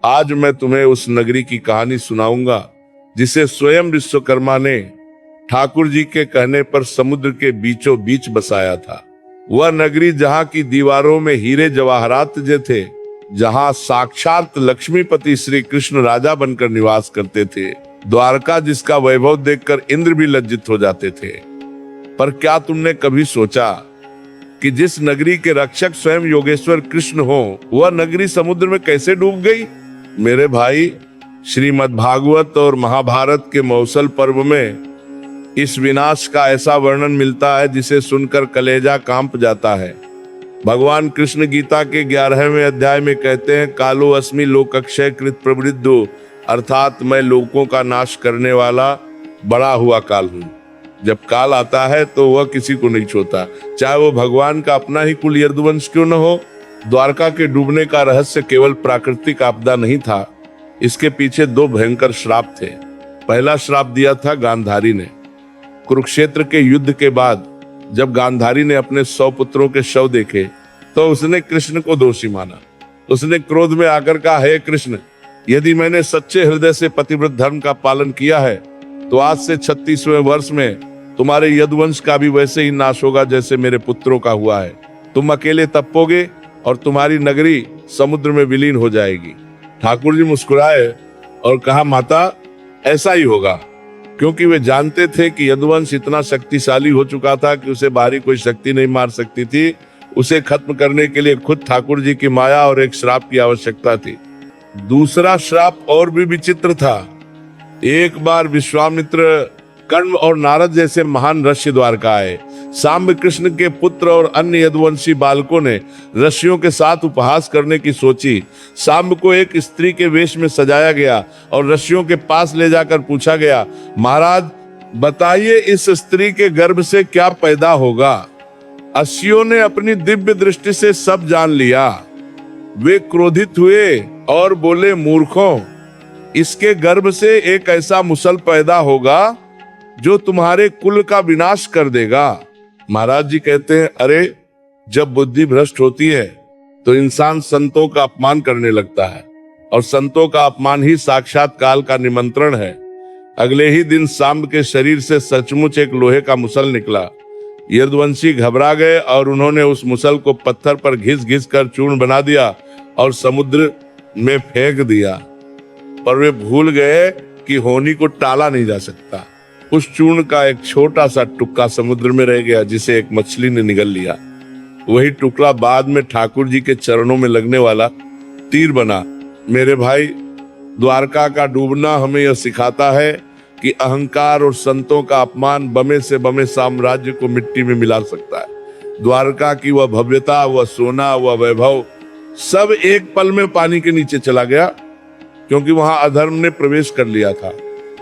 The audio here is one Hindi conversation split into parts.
आज मैं तुम्हें उस नगरी की कहानी सुनाऊंगा जिसे स्वयं विश्वकर्मा ने ठाकुर जी के कहने पर समुद्र के बीचों बीच बसाया था। वह नगरी जहां की दीवारों में हीरे जवाहरात जे थे, जहां साक्षात लक्ष्मीपति श्री कृष्ण राजा बनकर निवास करते थे। द्वारका जिसका वैभव देखकर इंद्र भी लज्जित हो जाते थे। पर क्या तुमने कभी सोचा कि जिस नगरी के रक्षक स्वयं योगेश्वर कृष्ण हो, वह नगरी समुद्र में कैसे डूब गई? मेरे भाई, श्रीमद् भागवत और महाभारत के मौसल पर्व में इस विनाश का ऐसा वर्णन मिलता है जिसे सुनकर कलेजा कांप जाता है। भगवान कृष्ण गीता के 11वें अध्याय में कहते हैं, कालो अस्मि लोकक्षय कृत प्रवृद्धो, अर्थात मैं लोगों का नाश करने वाला बड़ा हुआ काल हूं। जब काल आता है तो वह किसी को नहीं छोड़ता, चाहे वो भगवान का अपना ही कुल यदुवंश क्यों न हो। द्वारका के डूबने का रहस्य केवल प्राकृतिक आपदा नहीं था, इसके पीछे दो भयंकर श्राप थे। पहला श्राप दिया था गांधारी ने। कुरुक्षेत्र के युद्ध के बाद जब गांधारी ने अपने 100 पुत्रों के शव देखे तो उसने कृष्ण को दोषी माना। उसने क्रोध में आकर कहा, हे कृष्ण, यदि मैंने सच्चे हृदय से पतिव्रत धर्म का पालन किया है तो आज से 36वें वर्ष में तुम्हारे यदुवंश का भी वैसे ही नाश होगा जैसे मेरे पुत्रों का हुआ है। तुम अकेले तपोगे और तुम्हारी नगरी समुद्र में विलीन हो जाएगी। ठाकुर जी मुस्कुराए और कहा, माता, ऐसा ही होगा, क्योंकि वे जानते थे कि यदुवंश इतना शक्तिशाली हो चुका था कि उसे बाहरी कोई शक्ति नहीं मार सकती थी। उसे खत्म करने के लिए खुद ठाकुर जी की माया और एक श्राप की आवश्यकता थी। दूसरा श्राप और भी विचित्र था। एक बार विश्वामित्र, कर्ण और नारद जैसे महान ऋषि द्वारका आए। सांब कृष्ण के पुत्र और अन्य यदुवंशी बालकों ने ऋषियों के साथ उपहास करने की सोची। सांब को एक स्त्री के वेश में सजाया गया और ऋषियों के पास ले जाकर पूछा गया, महाराज बताइए इस स्त्री के गर्भ से क्या पैदा होगा? अस्सियों ने अपनी दिव्य दृष्टि से सब जान लिया। वे क्रोधित हुए और बोले, मूर्खों, इसके गर्भ से एक ऐसा मुसल पैदा होगा जो तुम्हारे कुल का विनाश कर देगा। महाराज जी कहते हैं, अरे जब बुद्धि भ्रष्ट होती है तो इंसान संतों का अपमान करने लगता है, और संतों का अपमान ही साक्षात काल का निमंत्रण है। अगले ही दिन सांब के शरीर से सचमुच एक लोहे का मुसल निकला। यदुवंशी घबरा गए और उन्होंने उस मुसल को पत्थर पर घिस घिस कर चूर्ण बना दिया और समुद्र में फेंक दिया। पर वे भूल गए कि होनी को टाला नहीं जा सकता। उस चूर्ण का एक छोटा सा टुकड़ा समुद्र में रह गया, जिसे एक मछली ने निगल लिया। वही टुकड़ा बाद में ठाकुर जी के चरणों में लगने वाला तीर बना। मेरे भाई, द्वारका का डूबना हमें यह सिखाता है कि अहंकार और संतों का अपमान बमे से बमे साम्राज्य को मिट्टी में मिला सकता है। द्वारका की वह भव्यता, वह सोना, वह वैभव सब एक पल में पानी के नीचे चला गया, क्योंकि वहां अधर्म ने प्रवेश कर लिया था।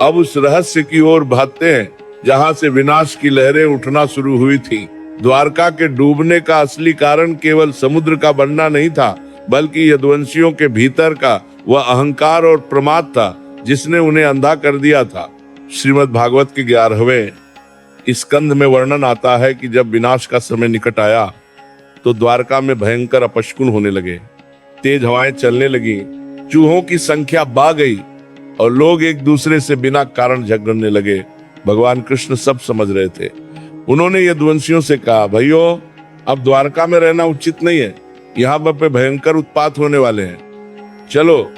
अब उस रहस्य की ओर भागते हैं जहां से विनाश की लहरें उठना शुरू हुई थी। द्वारका के डूबने का असली कारण केवल समुद्र का बनना नहीं था, बल्कि यदुवंशियों के भीतर का वह अहंकार और प्रमाद था जिसने उन्हें अंधा कर दिया था। श्रीमद् भागवत के 11वें स्कंध में वर्णन आता है कि जब विनाश का समय निकट आया तो द्वारका में भयंकर अपशकुन होने लगे। तेज हवाएं चलने लगी, चूहों की संख्या बढ़ गई और लोग एक दूसरे से बिना कारण झगड़ने लगे। भगवान कृष्ण सब समझ रहे थे। उन्होंने यदुवंशियों से कहा, भाइयों, अब द्वारका में रहना उचित नहीं है, यहाँ पे भयंकर उत्पात होने वाले हैं। चलो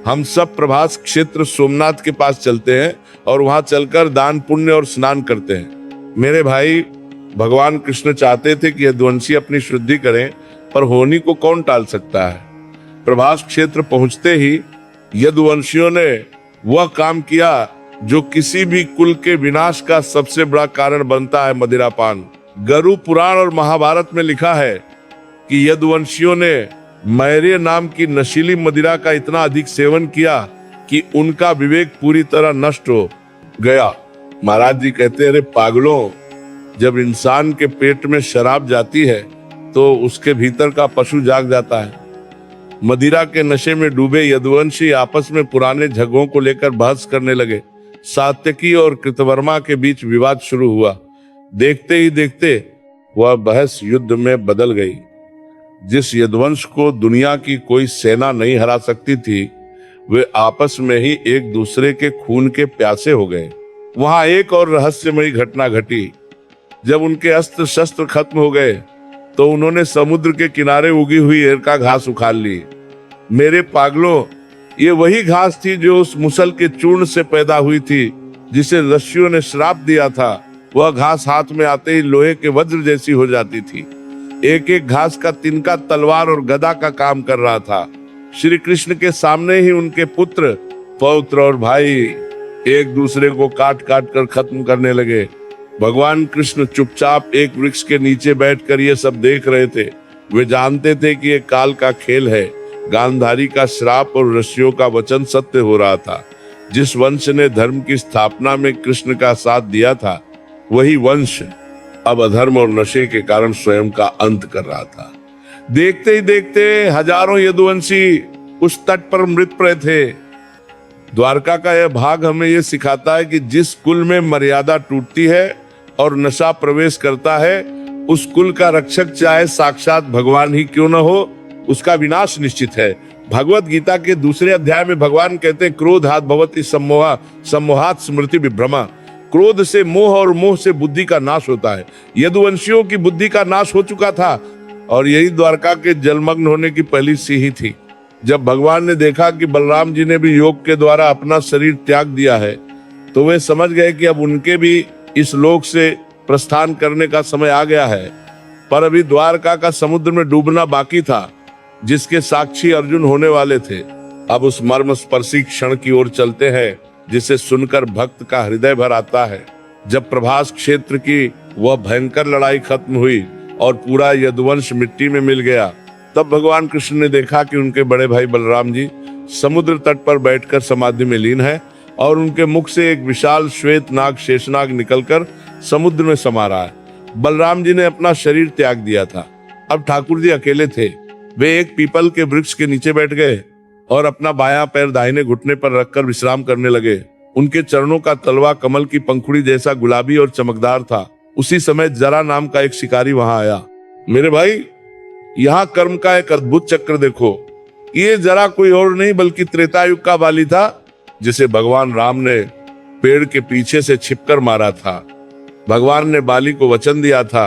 हम सब प्रभास क्षेत्र सोमनाथ के पास चलते हैं और वहां चलकर दान पुण्य और स्नान करते हैं। मेरे भाई, भगवान कृष्ण चाहते थे कि यदुवंशी अपनी शुद्धि करें, पर होनी को कौन टाल सकता है। प्रभास क्षेत्र पहुंचते ही यदुवंशियों ने वह काम किया जो किसी भी कुल के विनाश का सबसे बड़ा कारण बनता है, मदिरापान। गरु पुराण और महाभारत में लिखा है कि यदुवंशियों ने मैरे नाम की नशीली मदिरा का इतना अधिक सेवन किया कि उनका विवेक पूरी तरह नष्ट हो गया। महाराज जी कहते हैं, अरे पागलों, जब इंसान के पेट में शराब जाती है तो उसके भीतर का पशु जाग जाता है। मदिरा के नशे में डूबे यदुवंशी आपस में पुराने झगड़ों को लेकर बहस करने लगे। सात्यकी और कृतवर्मा के बीच विवाद शुरू हुआ। देखते ही देखते वह बहस युद्ध में बदल गई। जिस यदुवंश को दुनिया की कोई सेना नहीं हरा सकती थी, वे आपस में ही एक दूसरे के खून के प्यासे हो गए। वहां एक और रहस्यमयी घटना घटी। जब उनके अस्त्र शस्त्र खत्म हो गए तो उन्होंने समुद्र के किनारे उगी हुई एरका घास उखाड़ ली। मेरे पागलों, ये वही घास थी जो उस मुसल के चूर्ण से पैदा हुई थी, जिसे ऋषियों ने श्राप दिया था। वह घास हाथ में आते ही लोहे के वज्र जैसी हो जाती थी। एक एक घास का तिनका तलवार और गदा का काम कर रहा था। श्री कृष्ण के सामने ही उनके पुत्र, पौत्र और भाई एक दूसरे को काट काट कर खत्म करने लगे। भगवान कृष्ण चुपचाप एक वृक्ष के नीचे बैठकर ये सब देख रहे थे। वे जानते थे कि ये काल का खेल है। गांधारी का श्राप और ऋषियों का वचन सत्य हो रहा था। जिस वंश ने धर्म की स्थापना में कृष्ण का साथ दिया था, वही वंश अब अधर्म और नशे के कारण स्वयं का अंत कर रहा था। देखते ही देखते हजारों यदुवंशी उस तट पर मृत पड़े थे। द्वारका का यह भाग हमें यह सिखाता है कि जिस कुल में मर्यादा टूटती है और नशा प्रवेश करता है, उस कुल का रक्षक चाहे साक्षात भगवान ही क्यों न हो, उसका विनाश निश्चित है। भगवत गीता के दूसरे अध्याय में भगवान कहते हैं, क्रोधात् भवति सम्मोहा सम्मोहात् स्मृति विभ्रमा। क्रोध से मोह और मोह से बुद्धि का नाश होता है। यदुवंशियों की बुद्धि का नाश हो चुका था और यही द्वारका के जलमग्न होने की पहली सीढ़ी थी। जब भगवान ने देखा कि बलराम जी ने भी योग के द्वारा अपना शरीर त्याग दिया है, तो वे समझ गए कि अब उनके भी इस लोक से प्रस्थान करने का समय आ गया है। पर अभी द्वारका का समुद्र में डूबना बाकी था, जिसके साक्षी अर्जुन होने वाले थे। अब उस मर्मस्पर्शी क्षण की ओर चलते हैं, जिसे सुनकर भक्त का हृदय भर आता है। जब प्रभास क्षेत्र की वह भयंकर लड़ाई खत्म हुई और पूरा यदुवंश मिट्टी में मिल गया, तब भगवान कृष्ण ने देखा कि उनके बड़े भाई बलराम जी समुद्र तट पर बैठकर समाधि में लीन है और उनके मुख से एक विशाल श्वेत नाग शेषनाग निकलकर समुद्र में समा रहा है। बलराम जी ने अपना शरीर त्याग दिया था। अब ठाकुर जी अकेले थे। वे एक पीपल के वृक्ष के नीचे बैठ गए और अपना बायां पैर दाहिने घुटने पर रखकर विश्राम करने लगे। उनके चरणों का तलवा कमल की पंखुड़ी जैसा गुलाबी और चमकदार था। उसी समय जरा नाम का एक शिकारी वहां आया। मेरे भाई, यहाँ कर्म का एक अद्भुत चक्र देखो। ये जरा कोई और नहीं बल्कि त्रेतायुग का बाली था, जिसे भगवान राम ने पेड़ के पीछे से छिपकर मारा था। भगवान ने बाली को वचन दिया था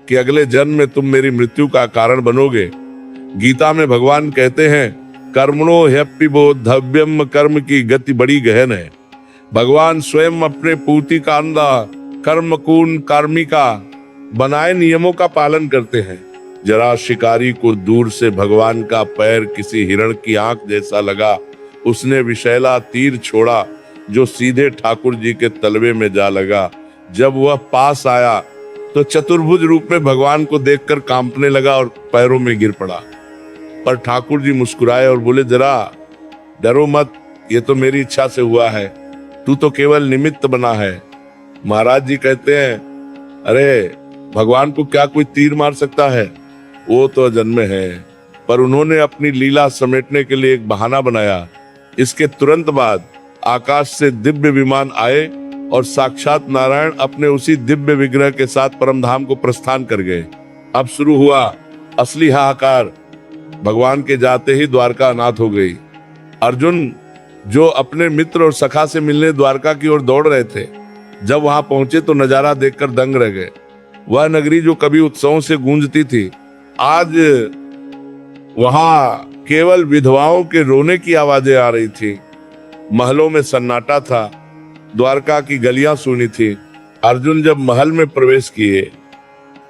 कि अगले जन्म में तुम मेरी मृत्यु का कारण बनोगे। गीता में भगवान कहते हैं, कर्मणो ह्यप्पिबोद्धव्यम, कर्म की गति बड़ी गहन है। भगवान स्वयं अपने पूर्ति कांदा कर्मकून कार्मिका बनाए नियमों का पालन करते हैं। जरा शिकारी को दूर से भगवान का पैर किसी हिरण की आंख जैसा लगा। उसने विषैला तीर छोड़ा जो सीधे ठाकुर जी के तलवे में जा लगा। जब वह पास आया तो चतुर्भुज रूप में भगवान को देखकर कांपने लगा और पैरों में गिर पड़ा। पर ठाकुर जी मुस्कुराए और बोले, जरा डरो मत, ये तो मेरी इच्छा से हुआ है, तू तो केवल निमित्त बना है। महाराज जी कहते हैं, अरे भगवान को क्या कोई तीर मार सकता है? वो तो जन्मे है। पर उन्होंने अपनी लीला समेटने के लिए एक बहाना बनाया। इसके तुरंत बाद आकाश से दिव्य विमान आए और साक्षात नारायण अपने उसी दिव्य विग्रह के साथ परमधाम को प्रस्थान कर गए। अब शुरू हुआ असली हाहाकार। भगवान के जाते ही द्वारका अनाथ हो गई। अर्जुन, जो अपने मित्र और सखा से मिलने द्वारका की ओर दौड़ रहे थे, जब वहां पहुंचे तो नजारा देखकर दंग रह गए। वह नगरी जो कभी उत्सवों से गूंजती थी, आज वहां केवल विधवाओं के रोने की आवाजें आ रही थी। महलों में सन्नाटा था। द्वारका की गलियां सूनी थी। अर्जुन जब महल में प्रवेश किए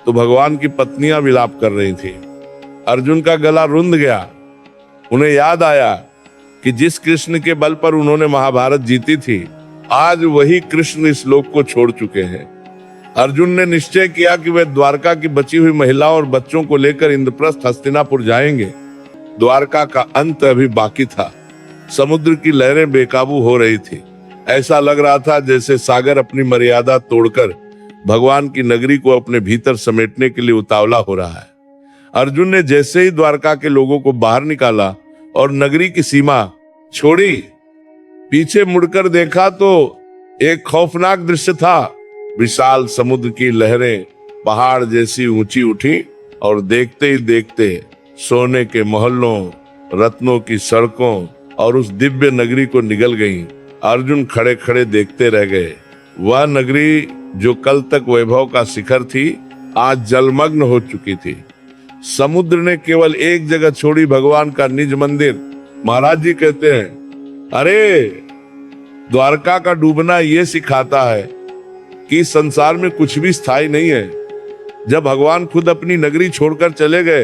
तो भगवान की पत्नियां विलाप कर रही थी। अर्जुन का गला रुंध गया। उन्हें याद आया कि जिस कृष्ण के बल पर उन्होंने महाभारत जीती थी, आज वही कृष्ण इस लोक को छोड़ चुके हैं। अर्जुन ने निश्चय किया कि वे द्वारका की बची हुई महिलाओं और बच्चों को लेकर इंद्रप्रस्थ हस्तिनापुर जाएंगे। द्वारका का अंत अभी बाकी था। समुद्र की लहरें बेकाबू हो रही थी। ऐसा लग रहा था जैसे सागर अपनी मर्यादा तोड़कर भगवान की नगरी को अपने भीतर समेटने के लिए उतावला हो रहा है। अर्जुन ने जैसे ही द्वारका के लोगों को बाहर निकाला और नगरी की सीमा छोड़ी, पीछे मुड़कर देखा तो एक खौफनाक दृश्य था। विशाल समुद्र की लहरें पहाड़ जैसी ऊंची उठी और देखते ही देखते सोने के मोहल्लों, रत्नों की सड़कों और उस दिव्य नगरी को निगल गईं। अर्जुन खड़े खड़े देखते रह गए। वह नगरी जो कल तक वैभव का शिखर थी, आज जलमग्न हो चुकी थी। समुद्र ने केवल एक जगह छोड़ी, भगवान का निज मंदिर। महाराज जी कहते हैं, अरे द्वारका का डूबना ये सिखाता है कि संसार में कुछ भी स्थायी नहीं है। जब भगवान खुद अपनी नगरी छोड़कर चले गए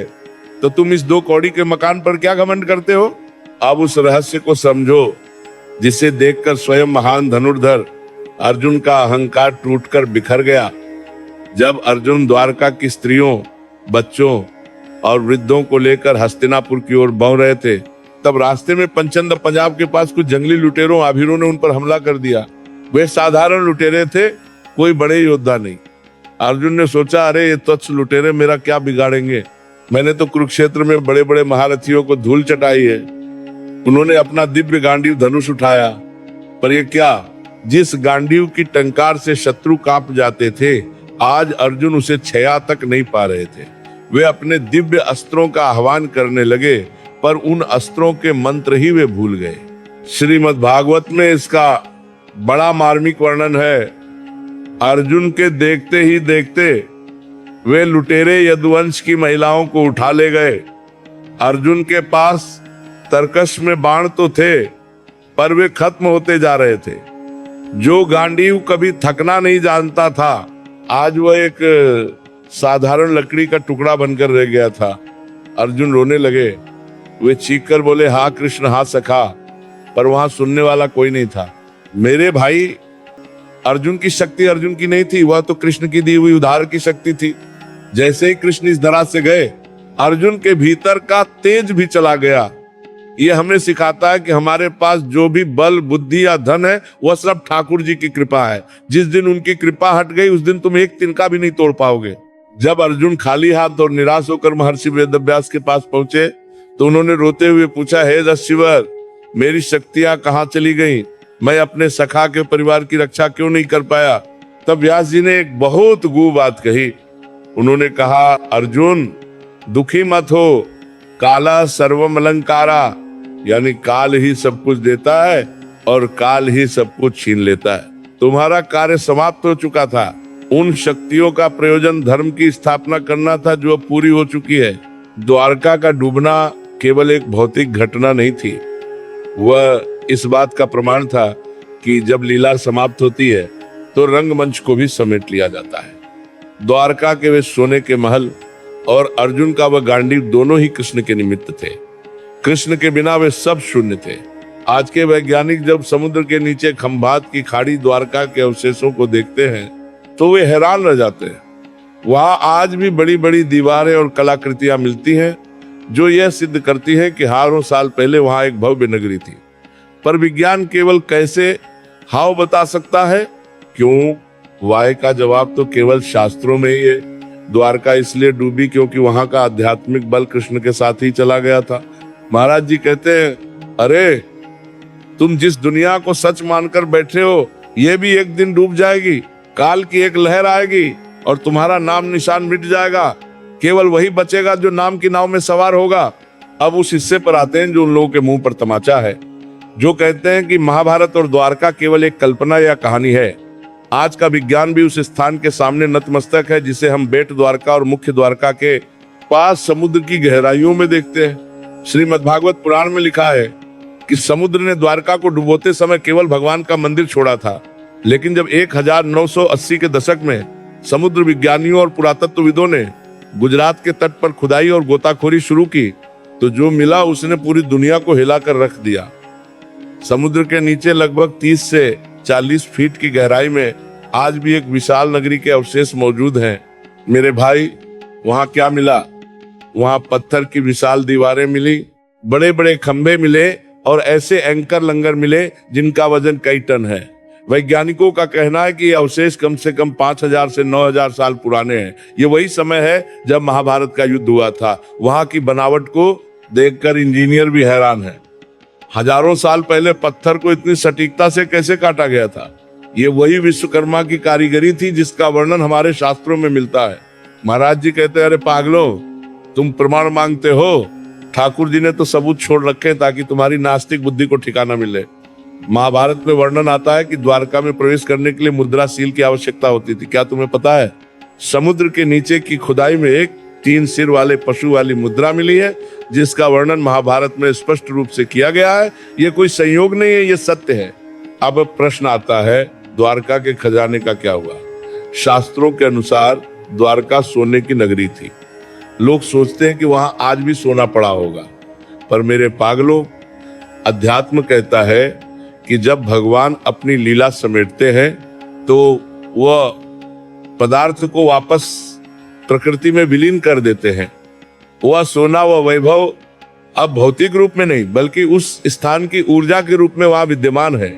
तो तुम इस 2 कौड़ी के मकान पर क्या घमंड करते हो? अब उस रहस्य को समझो जिसे देखकर स्वयं महान धनुर्धर अर्जुन का अहंकार टूटकर बिखर गया। जब अर्जुन द्वारका की स्त्रियों, बच्चों और वृद्धों को लेकर हस्तिनापुर की ओर बढ़ रहे थे, तब रास्ते में पंचंद पंजाब के पास कुछ जंगली लुटेरों आभीरों ने उन पर हमला कर दिया। वे साधारण लुटेरे थे, कोई बड़े योद्धा नहीं। अर्जुन ने सोचा, अरे ये तुच्छ लुटेरे मेरा क्या बिगाड़ेंगे? मैंने तो कुरुक्षेत्र में बड़े बड़े महारथियों को धूल चटाई है। उन्होंने अपना दिव्य गांडीव धनुष उठाया, पर ये क्या, जिस गांडीव की टंकार से शत्रु कांप जाते थे, आज अर्जुन उसे छया तक नहीं पा रहे थे। वे अपने दिव्य अस्त्रों का आह्वान करने लगे, पर उन अस्त्रों के मंत्र ही वे भूल गए। श्रीमद् भागवत में इसका बड़ा मार्मिक वर्णन है। अर्जुन के देखते ही देखते वे लुटेरे यदुवंश की महिलाओं को उठा ले गए। अर्जुन के पास तरकश में बाण तो थे, पर वे खत्म होते जा रहे थे। जो गांडीव कभी थकना नहीं जानता था, आज वह एक साधारण लकड़ी का टुकड़ा बनकर रह गया था। अर्जुन रोने लगे। वे चीख कर बोले, हाँ कृष्ण, हाँ सखा, पर वहां सुनने वाला कोई नहीं था। मेरे भाई, अर्जुन की शक्ति अर्जुन की नहीं थी, वह तो कृष्ण की दी हुई उधार की शक्ति थी। जैसे ही कृष्ण इस धरा से गए, अर्जुन के भीतर का तेज भी चला गया। यह हमें सिखाता है कि हमारे पास जो भी बल, बुद्धि या धन है, वह सब ठाकुर जी की कृपा है। जिस दिन उनकी कृपा हट गई, उस दिन तुम एक तिनका भी नहीं तोड़ पाओगे। जब अर्जुन खाली हाथ और निराश होकर महर्षि वेदव्यास के पास पहुंचे, तो उन्होंने रोते हुए पूछा, हे दस्युवर, मेरी शक्तियां कहाँ चली गईं? मैं अपने सखा के परिवार की रक्षा क्यों नहीं कर पाया? तब व्यास जी ने एक बहुत गूढ़ बात कही। उन्होंने कहा, अर्जुन दुखी मत हो, काला सर्वम अलंकारा, यानी काल ही सब कुछ देता है और काल ही सब कुछ छीन लेता है। तुम्हारा कार्य समाप्त हो चुका था। उन शक्तियों का प्रयोजन धर्म की स्थापना करना था जो अब पूरी हो चुकी है। द्वारका का डूबना केवल एक भौतिक घटना नहीं थी, वह इस बात का प्रमाण था कि जब लीला समाप्त होती है तो रंगमंच को भी समेट लिया जाता है। द्वारका के वे सोने के महल और अर्जुन का वह गांडीव दोनों ही कृष्ण के निमित्त थे। कृष्ण के बिना वे सब शून्य थे। आज के वैज्ञानिक जब समुद्र के नीचे खंभात की खाड़ी द्वारका के अवशेषों को देखते हैं तो वे हैरान रह जाते हैं। वहां आज भी बड़ी बड़ी दीवारें और कलाकृतियां मिलती हैं जो यह सिद्ध करती हैं कि हजारों साल पहले वहां एक भव्य नगरी थी। पर विज्ञान केवल कैसे हाव बता सकता है, क्यों? वाय का जवाब तो केवल शास्त्रों में ही है। द्वारका इसलिए डूबी क्योंकि वहां का आध्यात्मिक बल कृष्ण के साथ ही चला गया था। महाराज जी कहते हैं, अरे तुम जिस दुनिया को सच मानकर बैठे हो, ये भी एक दिन डूब जाएगी। काल की एक लहर आएगी और तुम्हारा नाम निशान मिट जाएगा। केवल वही बचेगा जो नाम की नाव में सवार होगा। अब उस हिस्से पर आते हैं जो उन लोगों के मुंह पर तमाचा है, जो कहते हैं कि महाभारत और द्वारका केवल एक कल्पना या कहानी है। आज का विज्ञान भी उस स्थान के सामने नतमस्तक है जिसे हम बेट द्वारका और मुख्य द्वारका के पास समुद्र की गहराइयों में देखते हैं। श्रीमद् भागवत पुराण में लिखा है कि समुद्र ने द्वारका को डुबोते समय केवल भगवान का मंदिर छोड़ा था, लेकिन जब 1980 के दशक में समुद्र विज्ञानियों और पुरातत्वविदों ने गुजरात के तट पर खुदाई और गोताखोरी शुरू की, तो जो मिला उसने पूरी दुनिया को हिलाकर रख दिया। समुद्र के नीचे लगभग 30 से 40 फीट की गहराई में आज भी एक विशाल नगरी के अवशेष मौजूद हैं। मेरे भाई, वहां क्या मिला? वहां पत्थर की विशाल दीवारें मिली, बड़े बड़े खंभे मिले और ऐसे एंकर लंगर मिले जिनका वजन कई टन है। वैज्ञानिकों का कहना है कि ये अवशेष कम से कम 5000 से 9000 साल पुराने हैं। ये वही समय है जब महाभारत का युद्ध हुआ था। वहां की बनावट को देखकर इंजीनियर भी हैरान है। हजारों साल पहले पत्थर को इतनी सटीकता से कैसे काटा गया था? ये वही विश्वकर्मा की कारीगरी थी जिसका वर्णन हमारे शास्त्रों में मिलता है। महाराज जी कहते हैं, अरे पागलों, तुम प्रमाण मांगते हो, ठाकुर जी ने तो सबूत छोड़ रखे ताकि तुम्हारी नास्तिक बुद्धि को ठिकाना मिले। महाभारत में वर्णन आता है कि द्वारका में प्रवेश करने के लिए मुद्राशील की आवश्यकता होती थी। क्या तुम्हें पता है? समुद्र के नीचे की खुदाई में एक 3 सिर वाले पशु वाली मुद्रा मिली है, जिसका वर्णन महाभारत में स्पष्ट रूप से किया गया है। ये कोई संयोग नहीं है, ये सत्य है। अब प्रश्न आता है, द्वारका के खजाने का क्या हुआ? शास्त्रों के अनुसार द्वारका सोने की नगरी थी। लोग सोचते हैं कि वहां आज भी सोना पड़ा होगा, पर मेरे पागलों, अध्यात्म कहता है कि जब भगवान अपनी लीला समेटते हैं तो वह पदार्थ को वापस प्रकृति में विलीन कर देते हैं। वह सोना, वह वैभव अब भौतिक रूप में नहीं बल्कि उस स्थान की ऊर्जा के रूप में वहां विद्यमान है।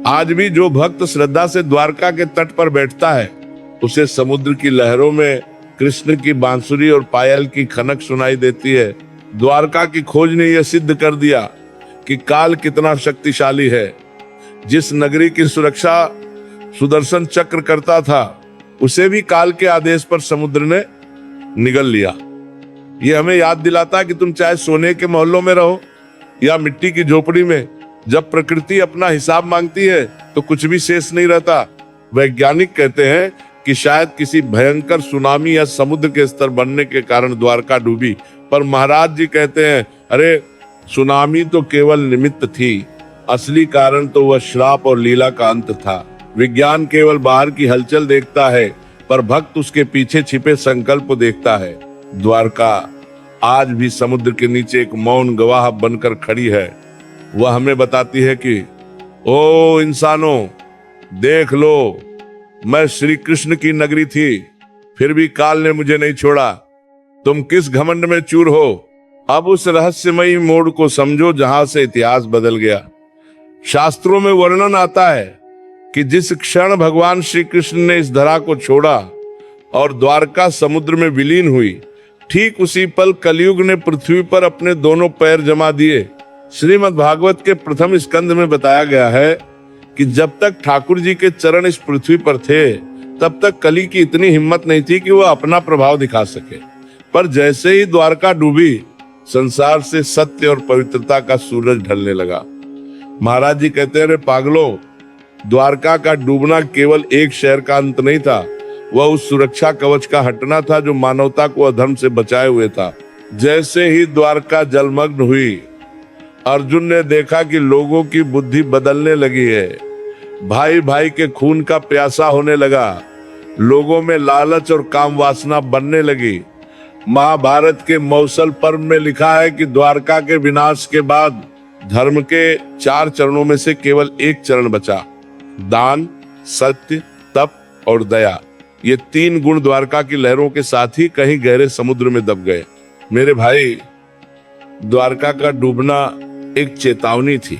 आज भी जो भक्त श्रद्धा से द्वारका के तट पर बैठता है, उसे समुद्र की लहरों में कृष्ण की बांसुरी और पायल की खनक सुनाई देती है। द्वारका की खोज ने यह सिद्ध कर दिया कि काल कितना शक्तिशाली है। जिस नगरी की सुरक्षा सुदर्शन चक्र करता था, उसे भी काल के आदेश पर समुद्र ने निगल लिया। यह हमें याद दिलाता है कि तुम चाहे सोने के मोहल्लों में रहो या मिट्टी की झोपड़ी में, जब प्रकृति अपना हिसाब मांगती है तो कुछ भी शेष नहीं रहता। वैज्ञानिक कहते हैं कि शायद किसी भयंकर सुनामी या समुद्र के स्तर बढ़ने के कारण द्वारका डूबी, पर महाराज जी कहते हैं, अरे सुनामी तो केवल निमित्त थी, असली कारण तो वह श्राप और लीला का अंत था। विज्ञान केवल बाहर की हलचल देखता है, पर भक्त उसके पीछे छिपे संकल्प देखता है। द्वारका आज भी समुद्र के नीचे एक मौन गवाह बनकर खड़ी है। वह हमें बताती है कि ओ इंसानों, देख लो, मैं श्री कृष्ण की नगरी थी, फिर भी काल ने मुझे नहीं छोड़ा। तुम किस घमंड में चूर हो? अब उस रहस्यमयी मोड़ को समझो जहां से इतिहास बदल गया। शास्त्रों में वर्णन आता है कि जिस क्षण भगवान श्री कृष्ण ने इस धरा को छोड़ा और द्वारका समुद्र में विलीन हुई, ठीक उसी पल कलयुग ने पृथ्वी पर अपने दोनों पैर जमा दिए। श्रीमद् भागवत के प्रथम स्कंद में बताया गया है कि जब तक ठाकुर जी के चरण इस पृथ्वी पर थे, तब तक कली की इतनी हिम्मत नहीं थी कि वह अपना प्रभाव दिखा सके। पर जैसे ही द्वारका डूबी, संसार से सत्य और पवित्रता का सूरज ढलने लगा। महाराज जी कहते हैं, पागलों, द्वारका का डूबना केवल एक शहर का अंत नहीं था, वह उस सुरक्षा कवच का हटना था जो मानवता को अधर्म से बचाए हुए था। जैसे ही द्वारका जलमग्न हुई, अर्जुन ने देखा कि लोगों की बुद्धि बदलने लगी है। भाई भाई के खून का प्यासा होने लगा, लोगों में लालच और काम वासना बनने लगी। महाभारत के मौसल पर्व में लिखा है कि द्वारका के विनाश के बाद धर्म के 4 चरणों में से केवल एक चरण बचा, दान, सत्य, तप और दया। ये 3 गुण द्वारका की लहरों के साथ ही कहीं गहरे समुद्र में दब गए। मेरे भाई, द्वारका का डूबना एक चेतावनी थी।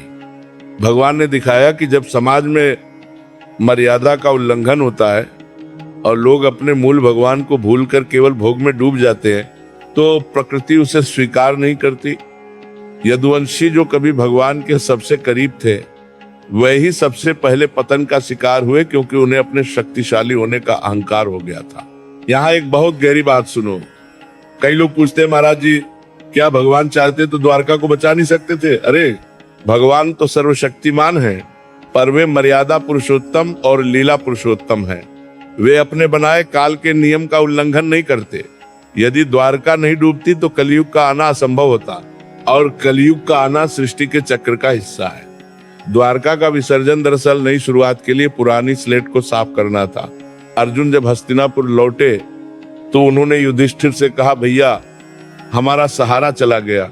भगवान ने दिखाया कि जब समाज में मर्यादा का उल्लंघन होता है और लोग अपने मूल भगवान को भूलकर केवल भोग में डूब जाते हैं, तो प्रकृति उसे स्वीकार नहीं करती। यदुवंशी जो कभी भगवान के सबसे करीब थे, वही सबसे पहले पतन का शिकार हुए, क्योंकि उन्हें अपने शक्तिशाली होने का अहंकार हो गया था। यहाँ एक बहुत गहरी बात सुनो। कई लोग पूछते हैं, महाराज जी, क्या भगवान चाहते तो द्वारका को बचा नहीं सकते थे? अरे, भगवान तो सर्वशक्तिमान है, पर वे मर्यादा पुरुषोत्तम और लीला पुरुषोत्तम हैं। वे अपने बनाए काल के नियम का उल्लंघन नहीं करते। यदि द्वारका नहीं डूबती तो कलयुग का आना असंभव होता, और कलयुग का आना सृष्टि के चक्र का हिस्सा है। द्वारका का विसर्जन दरअसल नई शुरुआत के लिए पुरानी स्लेट को साफ करना था। अर्जुन जब हस्तिनापुर लौटे तो उन्होंने युधिष्ठिर से कहा, भैया, हमारा सहारा चला गया।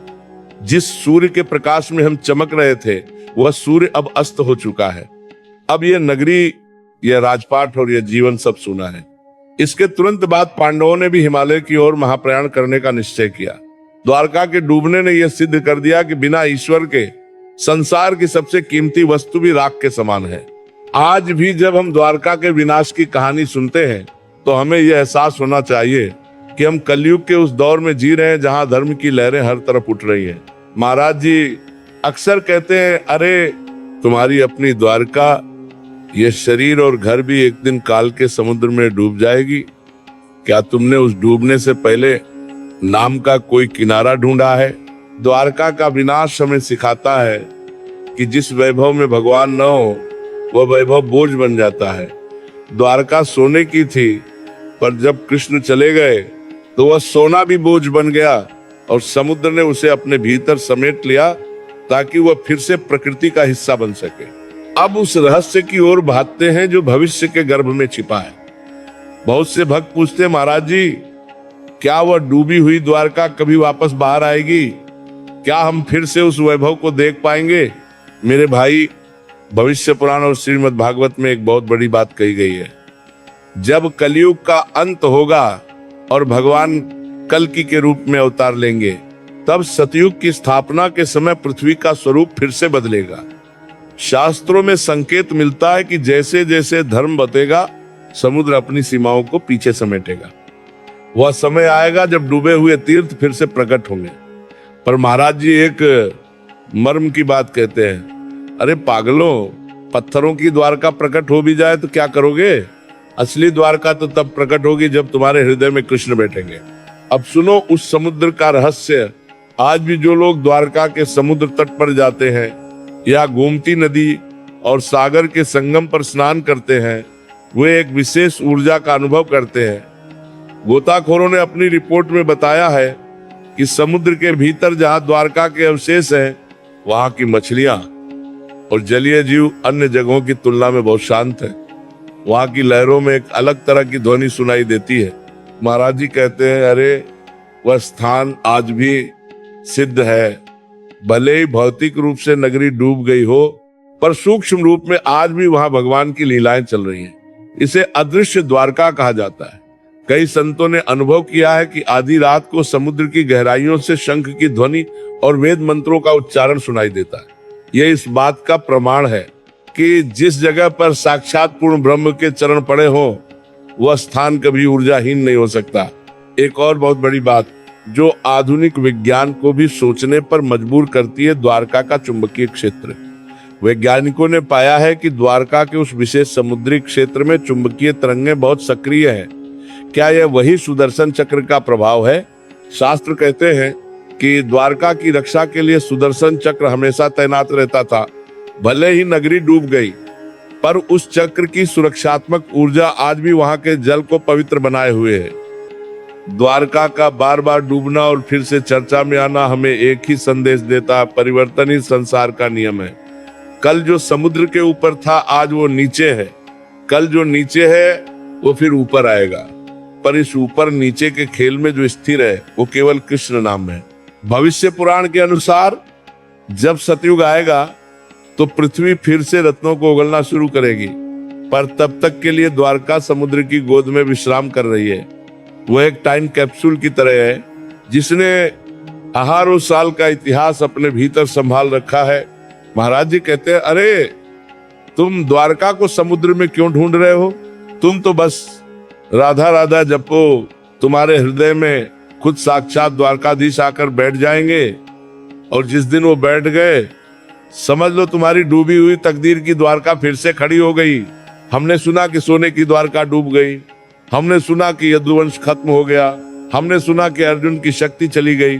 जिस सूर्य के प्रकाश में हम चमक रहे थे, वह सूर्य अब अस्त हो चुका है। अब यह नगरी, यह राजपाट और यह जीवन सब सूना है। इसके तुरंत बाद पांडवों ने भी हिमालय की ओर महाप्रयाण करने का निश्चय किया। द्वारका के डूबने ने यह सिद्ध कर दिया कि बिना ईश्वर के संसार की सबसे कीमती वस्तु भी राख के समान है। आज भी जब हम द्वारका के विनाश की कहानी सुनते हैं, तो हमें यह एहसास होना चाहिए कि हम कलयुग के उस दौर में जी रहे हैं जहां धर्म की लहरें हर तरफ उठ रही हैं। महाराज जी अक्सर कहते हैं, अरे तुम्हारी अपनी द्वारका, ये शरीर और घर भी एक दिन काल के समुद्र में डूब जाएगी। क्या तुमने उस डूबने से पहले नाम का कोई किनारा ढूंढा है? द्वारका का विनाश हमें सिखाता है कि जिस वैभव में भगवान न हो वह वैभव बोझ बन जाता है। द्वारका सोने की थी, पर जब कृष्ण चले गए तो वह सोना भी बोझ बन गया और समुद्र ने उसे अपने भीतर समेट लिया ताकि वह फिर से प्रकृति का हिस्सा बन सके। अब उस रहस्य की ओर भागते हैं जो भविष्य के गर्भ में छिपा है। बहुत से भक्त पूछते हैं, महाराज जी, क्या वह डूबी हुई द्वारका कभी वापस बाहर आएगी? क्या हम फिर से उस वैभव को देख पाएंगे? मेरे भाई, भविष्य पुराण और श्रीमद् भागवत में एक बहुत बड़ी बात कही गई है। जब कलयुग का अंत होगा और भगवान कल्कि के रूप में अवतार लेंगे, तब सतयुग की स्थापना के समय पृथ्वी का स्वरूप फिर से बदलेगा। शास्त्रों में संकेत मिलता है कि जैसे जैसे धर्म बतेगा, समुद्र अपनी सीमाओं को पीछे समेटेगा। वह समय आएगा जब डूबे हुए तीर्थ फिर से प्रकट होंगे। पर महाराज जी एक मर्म की बात कहते हैं, अरे पागलों, पत्थरों की द्वारका प्रकट हो भी जाए तो क्या करोगे? असली द्वारका तो तब प्रकट होगी जब तुम्हारे हृदय में कृष्ण बैठेंगे। अब सुनो उस समुद्र का रहस्य। आज भी जो लोग द्वारका के समुद्र तट पर जाते हैं या गोमती नदी और सागर के संगम पर स्नान करते हैं, वे एक विशेष ऊर्जा का अनुभव करते हैं। गोताखोरों ने अपनी रिपोर्ट में बताया है कि समुद्र के भीतर जहां द्वारका के अवशेष हैं, वहां की मछलियां और जलीय जीव अन्य जगहों की तुलना में बहुत शांत है। वहां की लहरों में एक अलग तरह की ध्वनि सुनाई देती है। महाराज जी कहते हैं, अरे वह स्थान आज भी सिद्ध है। भले ही भौतिक रूप से नगरी डूब गई हो, पर सूक्ष्म रूप में आज भी वहां भगवान की लीलाएं चल रही हैं। इसे अदृश्य द्वारका कहा जाता है। कई संतों ने अनुभव किया है कि आधी रात को समुद्र की गहराइयों से शंख की ध्वनि और वेद मंत्रों का उच्चारण सुनाई देता है। यह इस बात का प्रमाण है कि जिस जगह पर साक्षात पूर्ण ब्रह्म के चरण पड़े हों, वह स्थान कभी ऊर्जाहीन नहीं हो सकता। एक और बहुत बड़ी बात जो आधुनिक विज्ञान को भी सोचने पर मजबूर करती है, द्वारका का चुंबकीय क्षेत्र। वैज्ञानिकों ने पाया है कि द्वारका के उस विशेष समुद्री क्षेत्र में चुंबकीय तरंगें बहुत सक्रिय हैं। क्या यह वही सुदर्शन चक्र का प्रभाव है? शास्त्र कहते हैं कि द्वारका की रक्षा के लिए सुदर्शन चक्र हमेशा तैनात रहता था। भले ही नगरी डूब गई, पर उस चक्र की सुरक्षात्मक ऊर्जा आज भी वहां के जल को पवित्र बनाए हुए है। द्वारका का बार बार डूबना और फिर से चर्चा में आना हमें एक ही संदेश देता है, परिवर्तन ही संसार का नियम है। कल जो समुद्र के ऊपर था, आज वो नीचे है। कल जो नीचे है, वो फिर ऊपर आएगा। पर इस ऊपर नीचे के खेल में जो स्थिर है, वो केवल कृष्ण नाम है। भविष्य पुराण के अनुसार जब सतयुग आएगा तो पृथ्वी फिर से रत्नों को उगलना शुरू करेगी, पर तब तक के लिए द्वारका समुद्र की गोद में विश्राम कर रही है। वह एक टाइम कैप्सूल की तरह है जिसने हजारों साल का इतिहास अपने भीतर संभाल रखा है। महाराज जी कहते हैं, अरे तुम द्वारका को समुद्र में क्यों ढूंढ रहे हो? तुम तो बस राधा राधा जपो, तुम्हारे हृदय में खुद साक्षात द्वारकाधीश आकर बैठ जाएंगे। और जिस दिन वो बैठ गए, समझ लो तुम्हारी डूबी हुई तकदीर की द्वारका फिर से खड़ी हो गई। हमने सुना कि सोने की द्वारका डूब गई, हमने सुना कि यदुवंश खत्म हो गया, हमने सुना कि अर्जुन की शक्ति चली गई,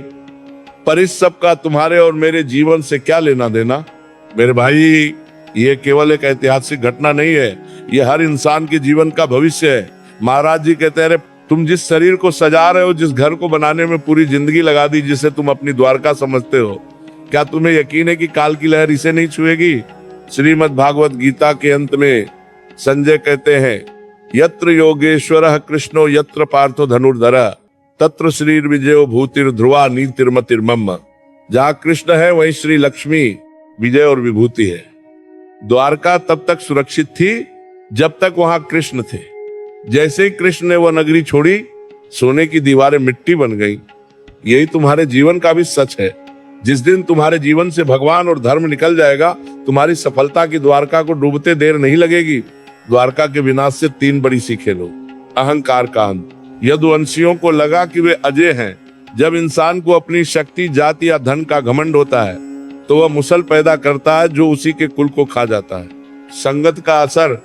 पर इस सब का तुम्हारे और मेरे जीवन से क्या लेना देना? मेरे भाई, ये केवल एक ऐतिहासिक घटना नहीं है, ये हर इंसान के जीवन का भविष्य है। महाराज जी कहते हैं, तुम जिस शरीर को सजा रहे हो, जिस घर को बनाने में पूरी जिंदगी लगा दी, जिसे तुम अपनी द्वारका समझते हो, क्या तुम्हें यकीन है कि काल की लहर इसे नहीं छुएगी? श्रीमद् भागवत गीता के अंत में संजय कहते हैं, यत्र योगेश्वरः कृष्णो यत्र पार्थो धनुर्धरः तत्र श्री विजयो भूतिर ध्रुवा नीतिर्मतिर्मम। जहाँ कृष्ण है वहीं श्री लक्ष्मी, विजय और विभूति है। द्वारका तब तक सुरक्षित थी जब तक वहां कृष्ण थे। जैसे ही कृष्ण ने वह नगरी छोड़ी, सोने की दीवारें मिट्टी बन गई। यही तुम्हारे जीवन का भी सच है। जिस दिन तुम्हारे जीवन से भगवान और धर्म निकल जाएगा, तुम्हारी सफलता की द्वारका को डूबते देर नहीं लगेगी। द्वारका के विनाश से 3 बड़ी सीखें लो। अहंकार का अंत। यदुवंशियों को लगा कि वे अजय हैं। जब इंसान को अपनी शक्ति, जाति या धन का घमंड होता है, तो वह मुसल पैदा करता है जो उसी के कुल को खा जाता है। संगत का असर।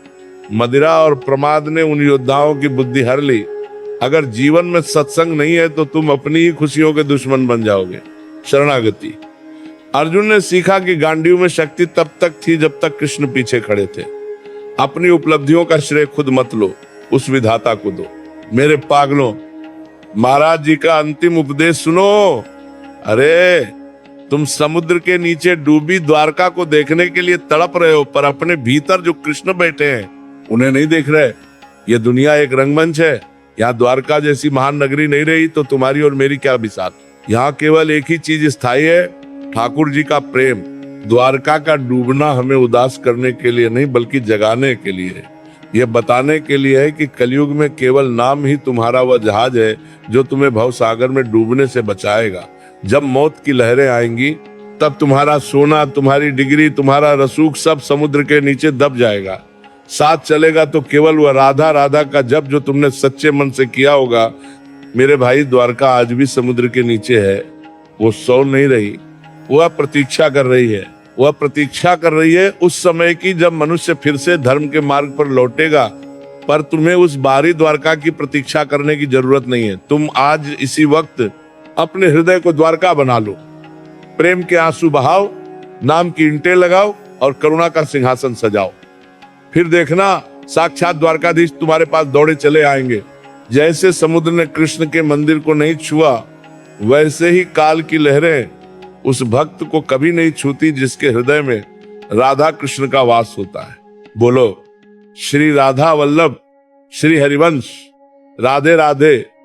मदिरा और प्रमाद ने उन योद्धाओं की बुद्धि हर ली। अगर जीवन में सत्संग नहीं है तो तुम अपनी ही खुशियों के दुश्मन बन जाओगे। शरणागति। अर्जुन ने सीखा कि गांडीव में शक्ति तब तक थी जब तक कृष्ण पीछे खड़े थे। अपनी उपलब्धियों का श्रेय खुद मत लो, उस विधाता को दो। मेरे पागलों, महाराज जी का अंतिम उपदेश सुनो। अरे तुम समुद्र के नीचे डूबी द्वारका को देखने के लिए तड़प रहे हो, पर अपने भीतर जो कृष्ण बैठे हैं उन्हें नहीं देख रहे। ये दुनिया एक रंगमंच है। यहाँ द्वारका जैसी महान नगरी नहीं रही तो तुम्हारी और मेरी क्या बिसात। यहाँ केवल एक ही चीज स्थायी है, ठाकुर जी का प्रेम। द्वारका का डूबना हमें उदास करने के लिए नहीं बल्कि जगाने के लिए है। यह बताने के लिए है कि कलयुग में केवल नाम ही तुम्हारा वह जहाज है जो तुम्हें भवसागर में डूबने से बचाएगा। जब मौत की लहरें आएंगी तब तुम्हारा सोना, तुम्हारी डिग्री, तुम्हारा रसूख सब समुद्र के नीचे दब जाएगा। साथ चलेगा तो केवल वह राधा राधा का जप जो तुमने सच्चे मन से किया होगा। मेरे भाई, द्वारका आज भी समुद्र के नीचे है। वो सो नहीं रही, वह प्रतीक्षा कर रही है। वह प्रतीक्षा कर रही है उस समय की जब मनुष्य फिर से धर्म के मार्ग पर लौटेगा। पर तुम्हें उस बाहरी द्वारका की प्रतीक्षा करने की जरूरत नहीं है। तुम आज इसी वक्त अपने हृदय को द्वारका बना लो। प्रेम के आंसू बहाओ, नाम की ईंटें लगाओ और करुणा का सिंहासन सजाओ। फिर देखना, साक्षात द्वारकाधीश तुम्हारे पास दौड़े चले आएंगे। जैसे समुद्र ने कृष्ण के मंदिर को नहीं छुआ, वैसे ही काल की लहरें उस भक्त को कभी नहीं छूती जिसके हृदय में राधा कृष्ण का वास होता है। बोलो श्री राधा वल्लभ, श्री हरिवंश। राधे राधे।